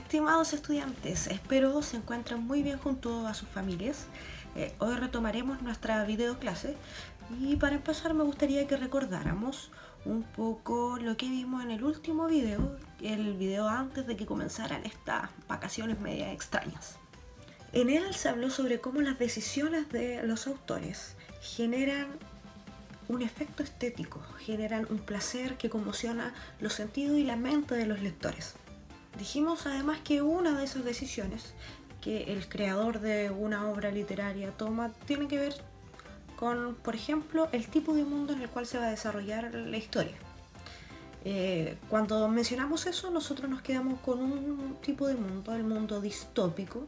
Estimados estudiantes, espero se encuentren muy bien junto a sus familias. Hoy retomaremos nuestra videoclase y para empezar me gustaría que recordáramos un poco lo que vimos en el último video, el video antes de que comenzaran estas vacaciones media extrañas. En él se habló sobre cómo las decisiones de los autores generan un efecto estético, generan un placer que conmociona los sentidos y la mente de los lectores. Dijimos además que una de esas decisiones que el creador de una obra literaria toma tiene que ver con, por ejemplo, el tipo de mundo en el cual se va a desarrollar la historia. Cuando mencionamos eso, nosotros nos quedamos con un tipo de mundo, el mundo distópico,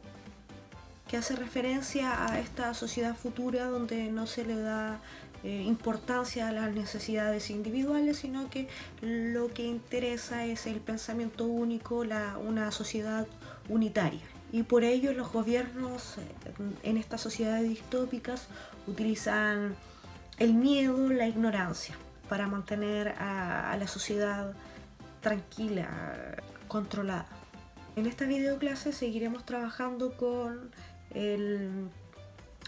que hace referencia a esta sociedad futura donde no se le da importancia a las necesidades individuales, sino que lo que interesa es el pensamiento único, una sociedad unitaria. Y por ello los gobiernos en estas sociedades distópicas utilizan el miedo, la ignorancia, para mantener a la sociedad tranquila, controlada. En esta videoclase seguiremos trabajando con el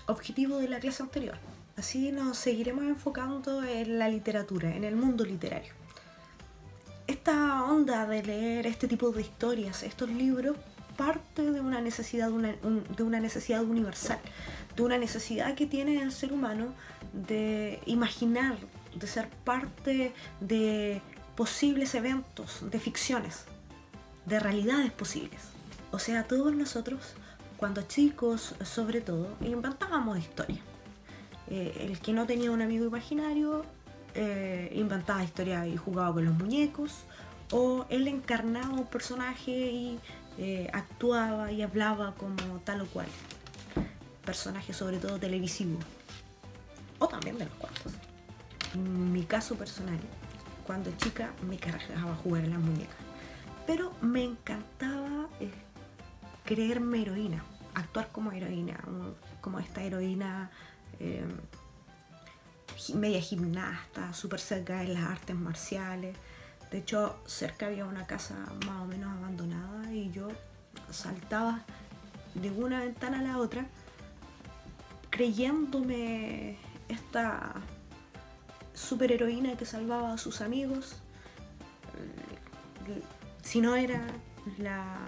objetivo de la clase anterior. Así nos seguiremos enfocando en la literatura, en el mundo literario. Esta onda de leer este tipo de historias, estos libros, parte de una necesidad, de una necesidad universal, de una necesidad que tiene el ser humano de imaginar, de ser parte de posibles eventos, de ficciones, de realidades posibles. O sea, todos nosotros, cuando chicos sobre todo, inventábamos historias. El que no tenía un amigo imaginario inventaba historias y jugaba con los muñecos, o él encarnaba un personaje y actuaba y hablaba como tal o cual. Personaje sobre todo televisivo, o también de los cuentos. En mi caso personal, cuando chica me cargaba jugar a las muñecas, pero me encantaba creerme heroína, actuar como heroína, como esta heroína media gimnasta, súper cerca en las artes marciales. De hecho, cerca había una casa más o menos abandonada y yo saltaba de una ventana a la otra creyéndome esta superheroína que salvaba a sus amigos. Si no era la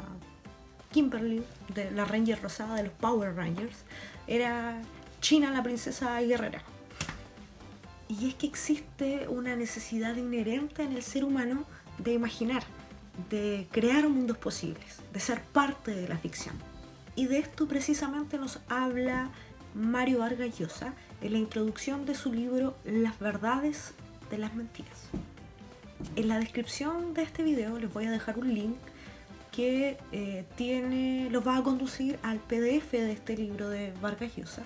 Kimberly, de la Ranger rosada de los Power Rangers, era China, la princesa guerrera. Y es que existe una necesidad inherente en el ser humano de imaginar, de crear mundos posibles, de ser parte de la ficción. Y de esto precisamente nos habla Mario Vargas Llosa en la introducción de su libro Las verdades de las mentiras. En la descripción de este video les voy a dejar un link que los va a conducir al PDF de este libro de Vargas Llosa,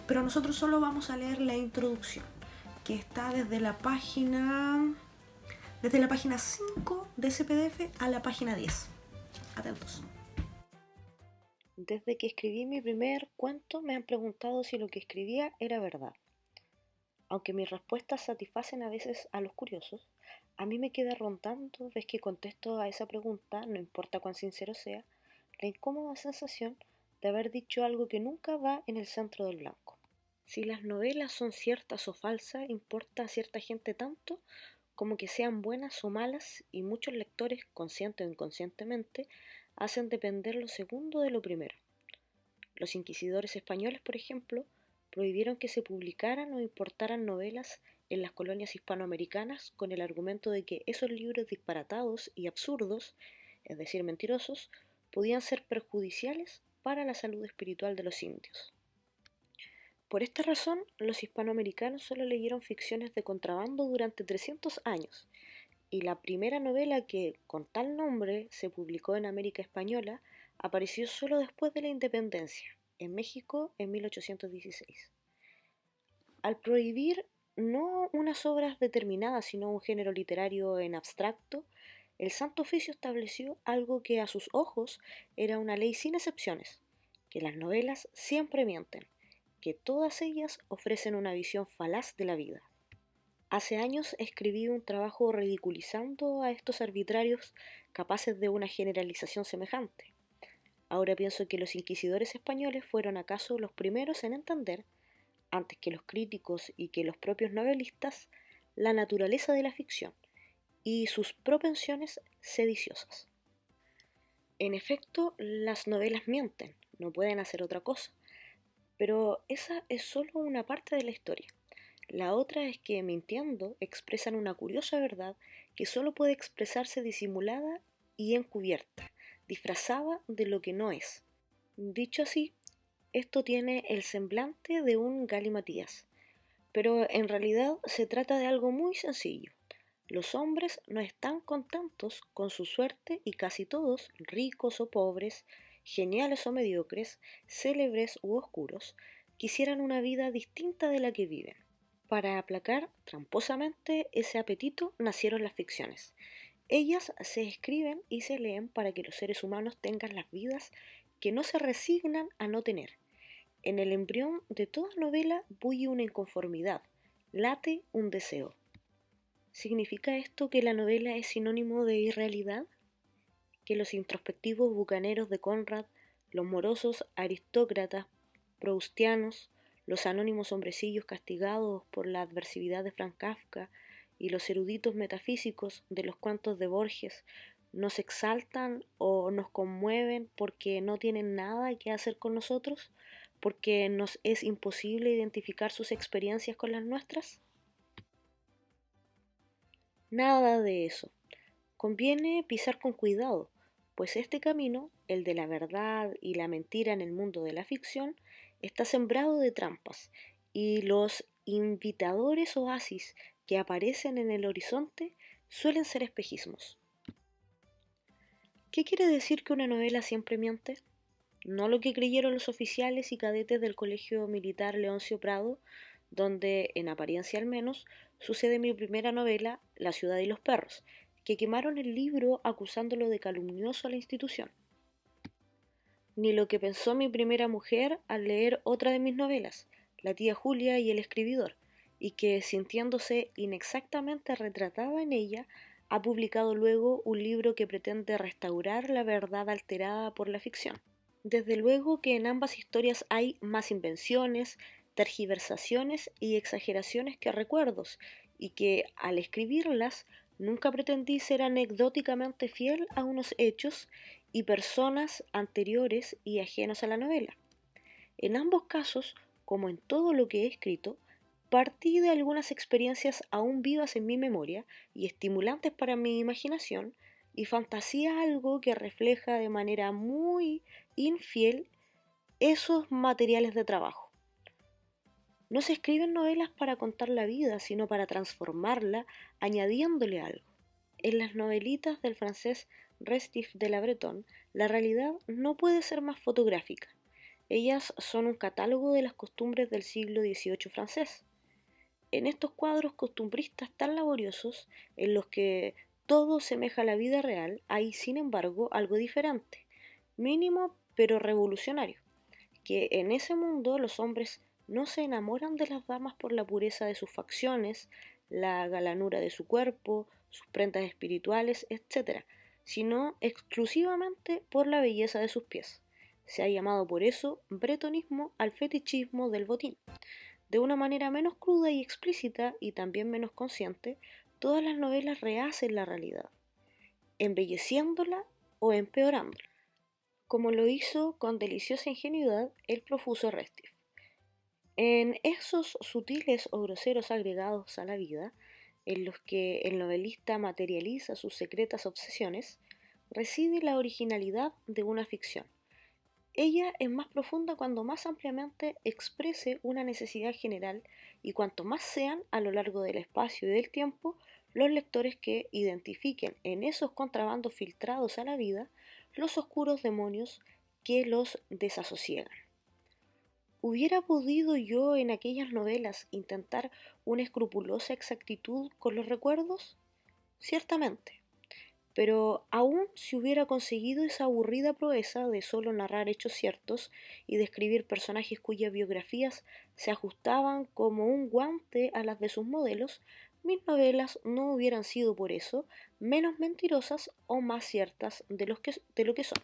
pero nosotros solo vamos a leer la introducción, que está desde la página 5 de ese PDF a la página 10. Atentos. Desde que escribí mi primer cuento me han preguntado si lo que escribía era verdad. Aunque mis respuestas satisfacen a veces a los curiosos, a mí me queda rondando, vez que contesto a esa pregunta, no importa cuán sincero sea, la incómoda sensación de haber dicho algo que nunca va en el centro del blanco. Si las novelas son ciertas o falsas, importa a cierta gente tanto como que sean buenas o malas, y muchos lectores, consciente o inconscientemente, hacen depender lo segundo de lo primero. Los inquisidores españoles, por ejemplo, prohibieron que se publicaran o importaran novelas en las colonias hispanoamericanas con el argumento de que esos libros disparatados y absurdos, es decir, mentirosos, podían ser perjudiciales para la salud espiritual de los indios. Por esta razón, los hispanoamericanos solo leyeron ficciones de contrabando durante 300 años, y la primera novela que, con tal nombre, se publicó en América Española apareció solo después de la independencia, en México en 1816. Al prohibir no unas obras determinadas, sino un género literario en abstracto, el Santo Oficio estableció algo que a sus ojos era una ley sin excepciones, que las novelas siempre mienten, que todas ellas ofrecen una visión falaz de la vida. Hace años escribí un trabajo ridiculizando a estos arbitrarios capaces de una generalización semejante. Ahora pienso que los inquisidores españoles fueron acaso los primeros en entender, antes que los críticos y que los propios novelistas, la naturaleza de la ficción y sus propensiones sediciosas. En efecto, las novelas mienten, no pueden hacer otra cosa, pero esa es solo una parte de la historia. La otra es que, mintiendo, expresan una curiosa verdad que solo puede expresarse disimulada y encubierta, disfrazada de lo que no es. Dicho así, esto tiene el semblante de un galimatías, pero en realidad se trata de algo muy sencillo. Los hombres no están contentos con su suerte y casi todos, ricos o pobres, geniales o mediocres, célebres u oscuros, quisieran una vida distinta de la que viven. Para aplacar tramposamente ese apetito nacieron las ficciones. Ellas se escriben y se leen para que los seres humanos tengan las vidas que no se resignan a no tener. En el embrión de toda novela bulle una inconformidad, late un deseo. ¿Significa esto que la novela es sinónimo de irrealidad? ¿Que los introspectivos bucaneros de Conrad, los morosos aristócratas proustianos, los anónimos hombrecillos castigados por la adversidad de Franz Kafka y los eruditos metafísicos de los cuentos de Borges nos exaltan o nos conmueven porque no tienen nada que hacer con nosotros, porque nos es imposible identificar sus experiencias con las nuestras? Nada de eso. Conviene pisar con cuidado, pues este camino, el de la verdad y la mentira en el mundo de la ficción, está sembrado de trampas, y los invitadores oasis que aparecen en el horizonte suelen ser espejismos. ¿Qué quiere decir que una novela siempre miente? No lo que creyeron los oficiales y cadetes del Colegio Militar Leoncio Prado, donde, en apariencia al menos, sucede mi primera novela, La ciudad y los perros, que quemaron el libro acusándolo de calumnioso a la institución. Ni lo que pensó mi primera mujer al leer otra de mis novelas, La tía Julia y el escribidor, y que, sintiéndose inexactamente retratada en ella, ha publicado luego un libro que pretende restaurar la verdad alterada por la ficción. Desde luego que en ambas historias hay más invenciones, tergiversaciones y exageraciones que recuerdos, y que al escribirlas nunca pretendí ser anecdóticamente fiel a unos hechos y personas anteriores y ajenos a la novela. En ambos casos, como en todo lo que he escrito, partí de algunas experiencias aún vivas en mi memoria y estimulantes para mi imaginación, y fantasía algo que refleja de manera muy infiel esos materiales de trabajo. No se escriben novelas para contar la vida, sino para transformarla, añadiéndole algo. En las novelitas del francés Restif de la Bretonne, la realidad no puede ser más fotográfica. Ellas son un catálogo de las costumbres del siglo XVIII francés. En estos cuadros costumbristas tan laboriosos, en los que todo semeja a la vida real, hay sin embargo algo diferente, mínimo pero revolucionario, que en ese mundo los hombres no se enamoran de las damas por la pureza de sus facciones, la galanura de su cuerpo, sus prendas espirituales, etc., sino exclusivamente por la belleza de sus pies. Se ha llamado por eso bretonismo al fetichismo del botín. De una manera menos cruda y explícita, y también menos consciente, todas las novelas rehacen la realidad, embelleciéndola o empeorándola, como lo hizo con deliciosa ingenuidad el profuso Restif. En esos sutiles o groseros agregados a la vida, en los que el novelista materializa sus secretas obsesiones, reside la originalidad de una ficción. Ella es más profunda cuando más ampliamente exprese una necesidad general, y cuanto más sean, a lo largo del espacio y del tiempo, los lectores que identifiquen en esos contrabandos filtrados a la vida los oscuros demonios que los desasosiegan. ¿Hubiera podido yo en aquellas novelas intentar una escrupulosa exactitud con los recuerdos? Ciertamente. Pero aun si hubiera conseguido esa aburrida proeza de solo narrar hechos ciertos y describir personajes cuyas biografías se ajustaban como un guante a las de sus modelos, mis novelas no hubieran sido por eso menos mentirosas o más ciertas de lo que son.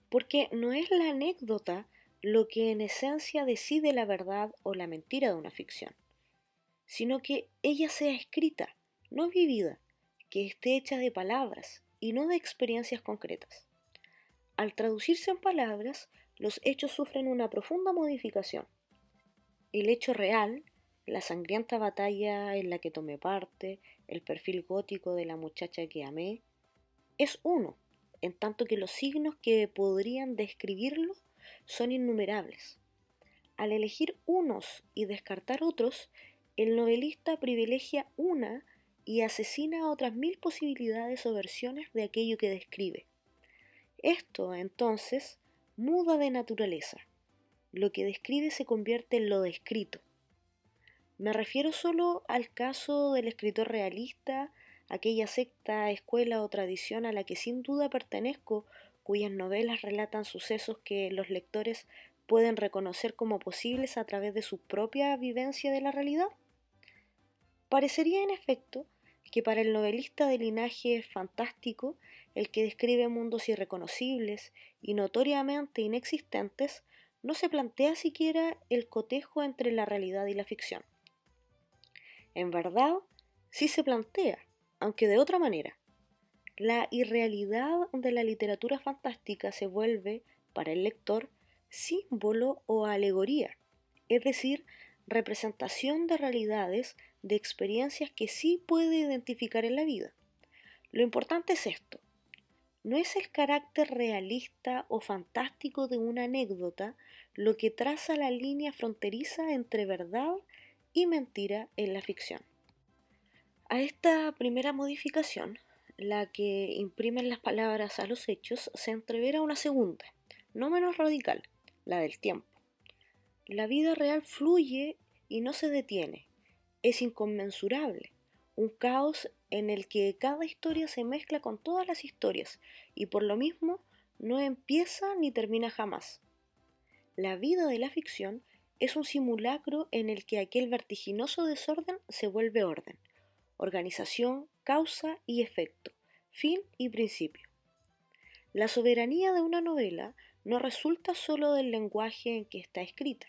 Porque no es la anécdota lo que en esencia decide la verdad o la mentira de una ficción, sino que ella sea escrita, no vivida, que esté hecha de palabras y no de experiencias concretas. Al traducirse en palabras, los hechos sufren una profunda modificación. El hecho real, la sangrienta batalla en la que tomé parte, el perfil gótico de la muchacha que amé, es uno, en tanto que los signos que podrían describirlo son innumerables. Al elegir unos y descartar otros, el novelista privilegia una y asesina otras mil posibilidades o versiones de aquello que describe. Esto, entonces, muda de naturaleza. Lo que describe se convierte en lo descrito. Me refiero solo al caso del escritor realista, aquella secta, escuela o tradición a la que sin duda pertenezco, cuyas novelas relatan sucesos que los lectores pueden reconocer como posibles a través de su propia vivencia de la realidad. Parecería, en efecto, que para el novelista de linaje fantástico, el que describe mundos irreconocibles y notoriamente inexistentes, no se plantea siquiera el cotejo entre la realidad y la ficción. En verdad, sí se plantea, aunque de otra manera. La irrealidad de la literatura fantástica se vuelve, para el lector, símbolo o alegoría, es decir, representación de realidades, de experiencias que sí puede identificar en la vida. Lo importante es esto: no es el carácter realista o fantástico de una anécdota lo que traza la línea fronteriza entre verdad y mentira en la ficción. A esta primera modificación, la que imprimen las palabras a los hechos, se entrevera una segunda, no menos radical, la del tiempo. La vida real fluye y no se detiene, es inconmensurable, un caos en el que cada historia se mezcla con todas las historias y por lo mismo no empieza ni termina jamás. La vida de la ficción es un simulacro en el que aquel vertiginoso desorden se vuelve orden, organización, causa y efecto, fin y principio. La soberanía de una novela no resulta solo del lenguaje en que está escrita,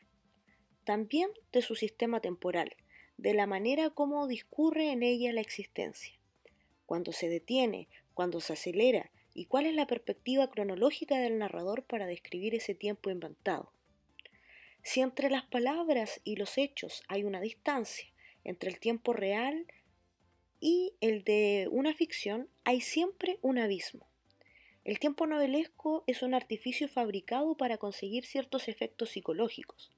también de su sistema temporal, de la manera como discurre en ella la existencia, cuando se detiene, cuando se acelera y cuál es la perspectiva cronológica del narrador para describir ese tiempo inventado. Si entre las palabras y los hechos hay una distancia entre el tiempo real y el de una ficción, hay siempre un abismo. El tiempo novelesco es un artificio fabricado para conseguir ciertos efectos psicológicos.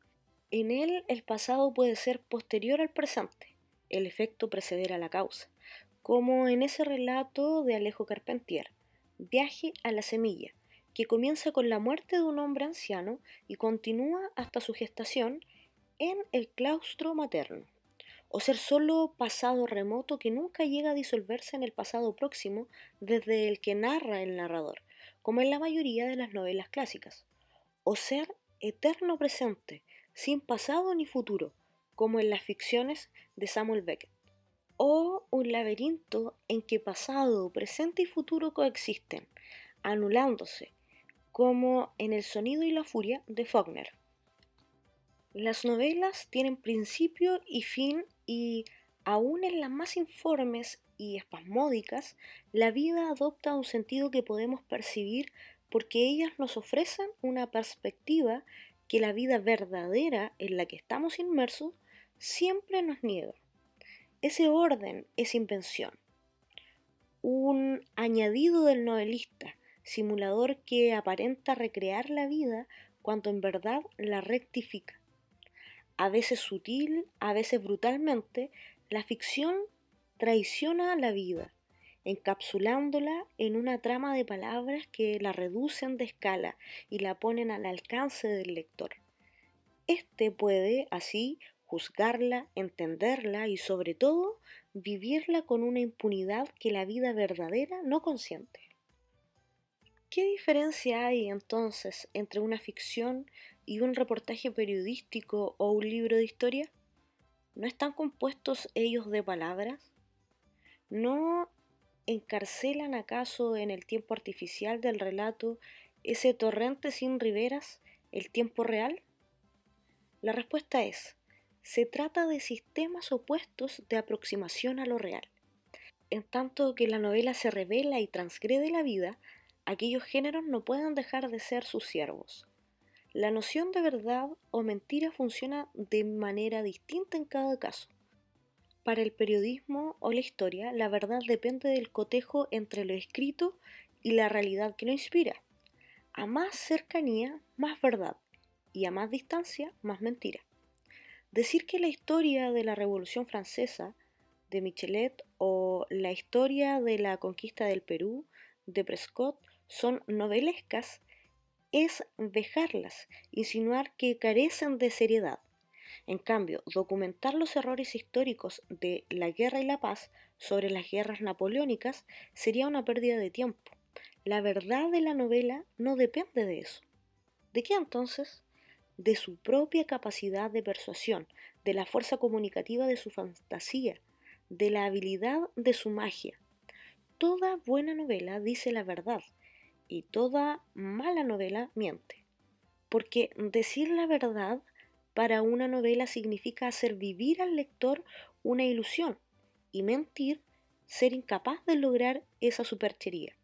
En él el pasado puede ser posterior al presente, el efecto preceder a la causa, como en ese relato de Alejo Carpentier, Viaje a la semilla, que comienza con la muerte de un hombre anciano y continúa hasta su gestación en el claustro materno, o ser solo pasado remoto que nunca llega a disolverse en el pasado próximo desde el que narra el narrador, como en la mayoría de las novelas clásicas, o ser eterno presente, sin pasado ni futuro, como en las ficciones de Samuel Beckett, o un laberinto en que pasado, presente y futuro coexisten, anulándose, como en El sonido y la furia de Faulkner. Las novelas tienen principio y fin y, aun en las más informes y espasmódicas, la vida adopta un sentido que podemos percibir porque ellas nos ofrecen una perspectiva que la vida verdadera en la que estamos inmersos siempre nos niega. Ese orden es invención, un añadido del novelista, simulador que aparenta recrear la vida cuando en verdad la rectifica. A veces sutil, a veces brutalmente, la ficción traiciona la vida, encapsulándola en una trama de palabras que la reducen de escala y la ponen al alcance del lector. Este puede, así, juzgarla, entenderla y, sobre todo, vivirla con una impunidad que la vida verdadera no consiente. ¿Qué diferencia hay entonces entre una ficción y un reportaje periodístico o un libro de historia? ¿No están compuestos ellos de palabras? ¿No encarcelan acaso en el tiempo artificial del relato ese torrente sin riberas, el tiempo real? La respuesta es, se trata de sistemas opuestos de aproximación a lo real. En tanto que la novela se revela y transgrede la vida, aquellos géneros no pueden dejar de ser sus siervos. La noción de verdad o mentira funciona de manera distinta en cada caso. Para el periodismo o la historia, la verdad depende del cotejo entre lo escrito y la realidad que lo inspira. A más cercanía, más verdad, y a más distancia, más mentira. Decir que la historia de la Revolución Francesa de Michelet o la historia de la conquista del Perú de Prescott son novelescas es dejarlas, insinuar que carecen de seriedad. En cambio, documentar los errores históricos de la guerra y la paz sobre las guerras napoleónicas sería una pérdida de tiempo. La verdad de la novela no depende de eso. ¿De qué entonces? De su propia capacidad de persuasión, de la fuerza comunicativa de su fantasía, de la habilidad de su magia. Toda buena novela dice la verdad y toda mala novela miente. Porque decir la verdad para una novela significa hacer vivir al lector una ilusión y mentir, ser incapaz de lograr esa superchería.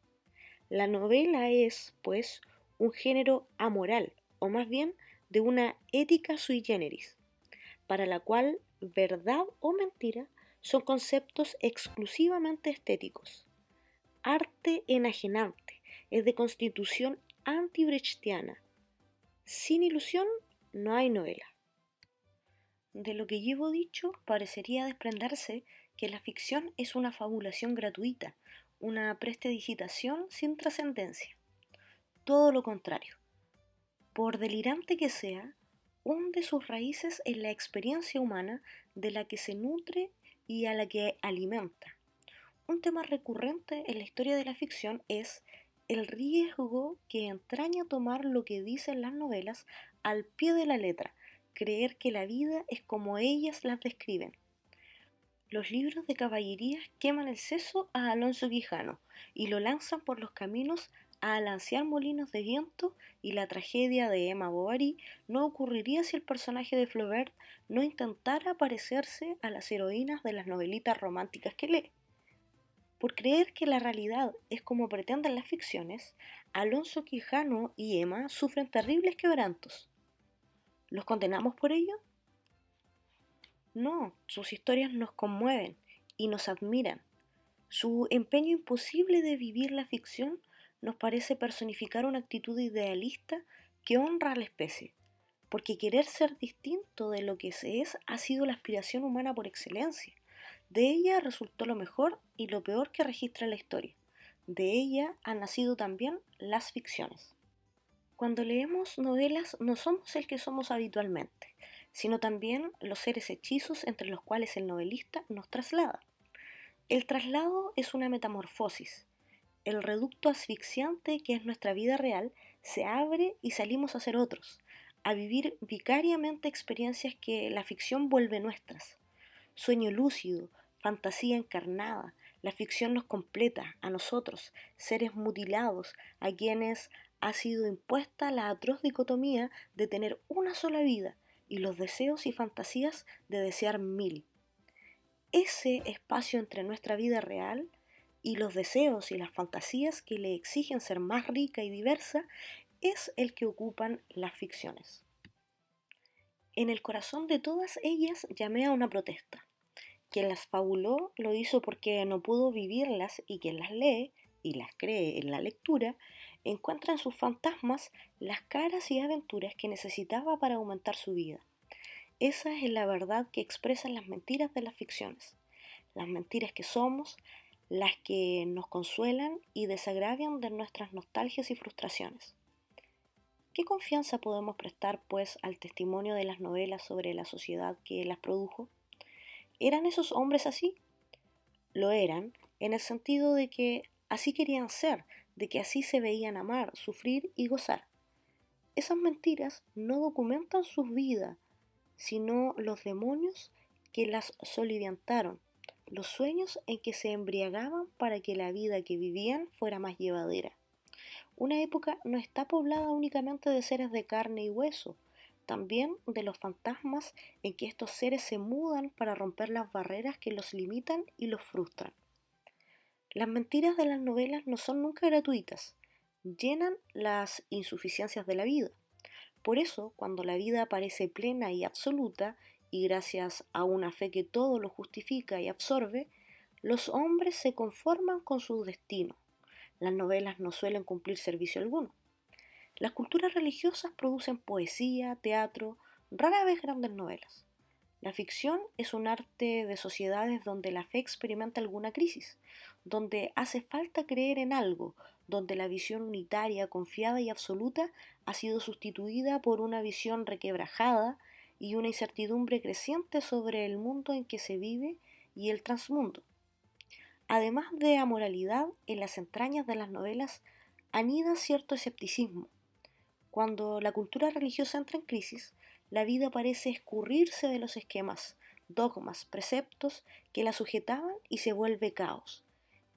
La novela es, pues, un género amoral, o más bien de una ética sui generis, para la cual verdad o mentira son conceptos exclusivamente estéticos. Arte enajenante, es de constitución anti-brechtiana. Sin ilusión no hay novela. De lo que llevo dicho, parecería desprenderse que la ficción es una fabulación gratuita, una prestidigitación sin trascendencia. Todo lo contrario. Por delirante que sea, hunde sus raíces en la experiencia humana de la que se nutre y a la que alimenta. Un tema recurrente en la historia de la ficción es el riesgo que entraña tomar lo que dicen las novelas al pie de la letra, creer que la vida es como ellas las describen. Los libros de caballerías queman el seso a Alonso Quijano y lo lanzan por los caminos a alancear molinos de viento, y la tragedia de Emma Bovary no ocurriría si el personaje de Flaubert no intentara parecerse a las heroínas de las novelitas románticas que lee. Por creer que la realidad es como pretenden las ficciones, Alonso Quijano y Emma sufren terribles quebrantos. ¿Los condenamos por ello? No, sus historias nos conmueven y nos admiran. Su empeño imposible de vivir la ficción nos parece personificar una actitud idealista que honra a la especie, porque querer ser distinto de lo que se es ha sido la aspiración humana por excelencia. De ella resultó lo mejor y lo peor que registra la historia. De ella han nacido también las ficciones. Cuando leemos novelas no somos el que somos habitualmente, sino también los seres hechizos entre los cuales el novelista nos traslada. El traslado es una metamorfosis. El reducto asfixiante que es nuestra vida real se abre y salimos a ser otros, a vivir vicariamente experiencias que la ficción vuelve nuestras. Sueño lúcido, fantasía encarnada, la ficción nos completa, a nosotros, seres mutilados, a quienes ha sido impuesta la atroz dicotomía de tener una sola vida y los deseos y fantasías de desear mil. Ese espacio entre nuestra vida real y los deseos y las fantasías que le exigen ser más rica y diversa es el que ocupan las ficciones. En el corazón de todas ellas llamé a una protesta. Quien las fabuló lo hizo porque no pudo vivirlas, y quien las lee y las cree en la lectura encuentra en sus fantasmas las caras y aventuras que necesitaba para aumentar su vida. Esa es la verdad que expresan las mentiras de las ficciones, las mentiras que somos, las que nos consuelan y desagravian de nuestras nostalgias y frustraciones. ¿Qué confianza podemos prestar, pues, al testimonio de las novelas sobre la sociedad que las produjo? ¿Eran esos hombres así? Lo eran, en el sentido de que así querían ser, de que así se veían amar, sufrir y gozar. Esas mentiras no documentan sus vidas, sino los demonios que las soliviantaron, los sueños en que se embriagaban para que la vida que vivían fuera más llevadera. Una época no está poblada únicamente de seres de carne y hueso, también de los fantasmas en que estos seres se mudan para romper las barreras que los limitan y los frustran. Las mentiras de las novelas no son nunca gratuitas, llenan las insuficiencias de la vida. Por eso, cuando la vida parece plena y absoluta, y gracias a una fe que todo lo justifica y absorbe, los hombres se conforman con su destino. Las novelas no suelen cumplir servicio alguno. Las culturas religiosas producen poesía, teatro, rara vez grandes novelas. La ficción es un arte de sociedades donde la fe experimenta alguna crisis, donde hace falta creer en algo, donde la visión unitaria, confiada y absoluta ha sido sustituida por una visión requebrajada y una incertidumbre creciente sobre el mundo en que se vive y el transmundo. Además de amoralidad, en las entrañas de las novelas anida cierto escepticismo. Cuando la cultura religiosa entra en crisis, la vida parece escurrirse de los esquemas, dogmas, preceptos que la sujetaban y se vuelve caos.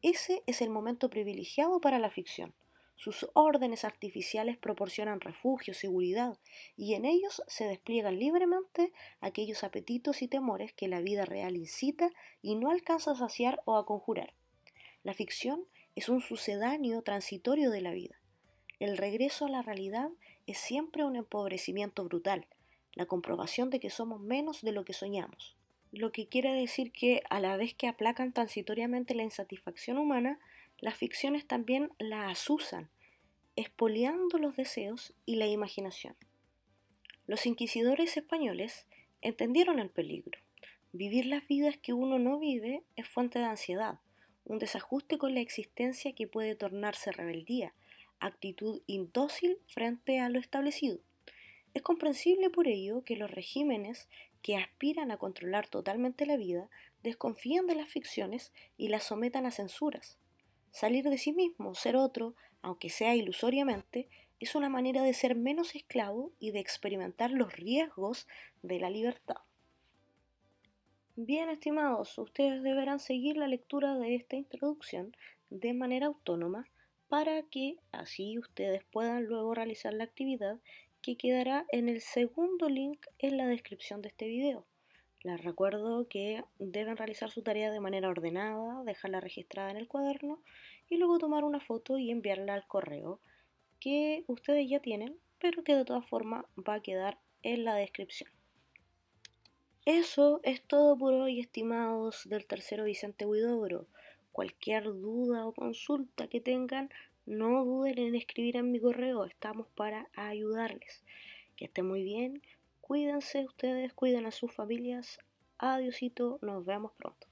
Ese es el momento privilegiado para la ficción. Sus órdenes artificiales proporcionan refugio, seguridad, y en ellos se despliegan libremente aquellos apetitos y temores que la vida real incita y no alcanza a saciar o a conjurar. La ficción es un sucedáneo transitorio de la vida. El regreso a la realidad es siempre un empobrecimiento brutal, la comprobación de que somos menos de lo que soñamos. Lo que quiere decir que a la vez que aplacan transitoriamente la insatisfacción humana, las ficciones también la azusan, expoliando los deseos y la imaginación. Los inquisidores españoles entendieron el peligro. Vivir las vidas que uno no vive es fuente de ansiedad, un desajuste con la existencia que puede tornarse rebeldía, actitud indócil frente a lo establecido. Es comprensible por ello que los regímenes que aspiran a controlar totalmente la vida desconfían de las ficciones y las sometan a censuras. Salir de sí mismo, ser otro, aunque sea ilusoriamente, es una manera de ser menos esclavo y de experimentar los riesgos de la libertad. Bien, estimados, ustedes deberán seguir la lectura de esta introducción de manera autónoma para que así ustedes puedan luego realizar la actividad que quedará en el segundo link en la descripción de este video. Les recuerdo que deben realizar su tarea de manera ordenada, dejarla registrada en el cuaderno y luego tomar una foto y enviarla al correo que ustedes ya tienen, pero que de todas formas va a quedar en la descripción. Eso es todo por hoy, estimados del tercero Vicente Huidobro. Cualquier duda o consulta que tengan, no duden en escribir en mi correo, estamos para ayudarles. Que estén muy bien, cuídense ustedes, cuiden a sus familias. Adiosito, nos vemos pronto.